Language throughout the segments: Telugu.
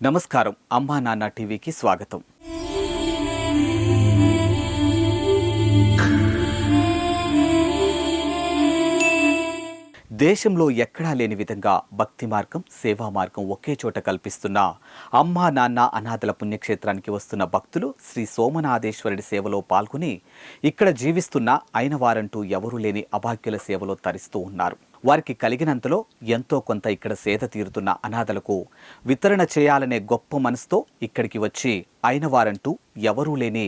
నమస్కారం. అమ్మా నాన్న టీవీకి స్వాగతం. దేశంలో ఎక్కడా లేని విధంగా భక్తి మార్గం, సేవా మార్గం ఒకే చోట కల్పిస్తున్న అమ్మా నాన్న అనాథల పుణ్యక్షేత్రానికి వస్తున్న భక్తులు శ్రీ సోమనాథేశ్వరుడి సేవలో పాల్గొని ఇక్కడ జీవిస్తున్న అయిన వారంటూ ఎవరూ లేని అభాగ్యుల సేవలో తరిస్తూ ఉన్నారు. వారికి కలిగినంతలో ఎంతో కొంత ఇక్కడ సేద తీరుతున్న అనాథలకు వితరణ చేయాలనే గొప్ప మనసుతో ఇక్కడికి వచ్చి అయిన వారంటూ ఎవరూ లేని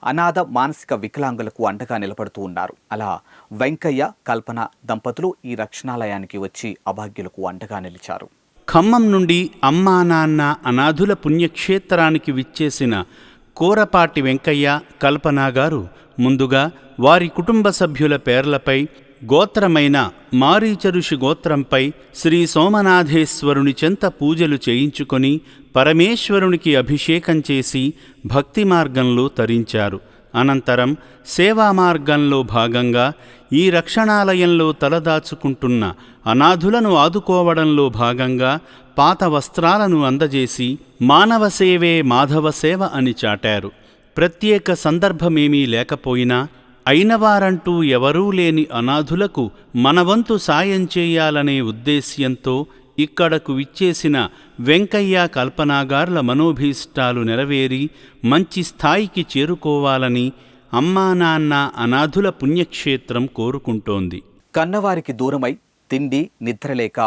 అనాథ మానసిక వికలాంగులకు అండగా నిలబడుతూ ఉన్నారు. అలా వెంకయ్య, కల్పన దంపతులు ఈ రక్షణాలయానికి వచ్చి అభాగ్యులకు అండగా నిలిచారు. ఖమ్మం నుండి అమ్మా నాన్న అనాథుల పుణ్యక్షేత్రానికి విచ్చేసిన కోరపాటి వెంకయ్య, కల్పన గారు ముందుగా వారి కుటుంబ సభ్యుల పేర్లపై గోత్రమైన మారీచ గోత్రంపై శ్రీ సోమనాథేశ్వరుని చెంత పూజలు చేయించుకొని పరమేశ్వరునికి అభిషేకం చేసి భక్తి మార్గంలో తరించారు. అనంతరం సేవా మార్గంలో భాగంగా ఈ రక్షణాలయంలో తలదాచుకుంటున్న అనాథులను ఆదుకోవడంలో భాగంగా పాత వస్త్రాలను అందజేసి మానవ సేవే మాధవ సేవ అని చాటారు. ప్రత్యేక సందర్భమేమీ లేకపోయినా అయినవారంటూ ఎవరూ లేని అనాథులకు మనవంతు సాయం చేయాలనే ఉద్దేశ్యంతో ఇక్కడకు విచ్చేసిన వెంకయ్య, కల్పనాగార్ల మనోభీష్టాలు నెరవేరి మంచి స్థాయికి చేరుకోవాలని అమ్మా నాన్న అనాథుల పుణ్యక్షేత్రం కోరుకుంటోంది. కన్నవారికి దూరమై తిండి నిద్రలేక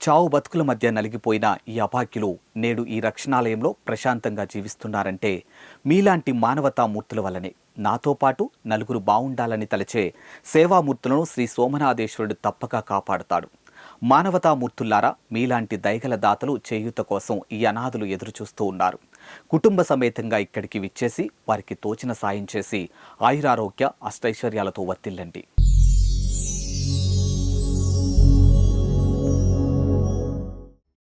చావు బతుకుల మధ్య నలిగిపోయిన ఈ అభాగ్యులు నేడు ఈ రక్షణాలయంలో ప్రశాంతంగా జీవిస్తున్నారంటే మీలాంటి మానవతామూర్తుల వల్లనే. నాతో పాటు నలుగురు బావుండాలని తలచే సేవామూర్తులను శ్రీ సోమనాథేశ్వరుడు తప్పక కాపాడుతాడు. మానవతామూర్తుల్లారా, మీలాంటి దయగల దాతలు చేయూత కోసం ఈ అనాథులు ఎదురుచూస్తూ ఉన్నారు. కుటుంబ సమేతంగా ఇక్కడికి విచ్చేసి వారికి తోచిన సాయం చేసి ఆయురారోగ్య అష్టైశ్వర్యాలతో వర్తిల్లండి.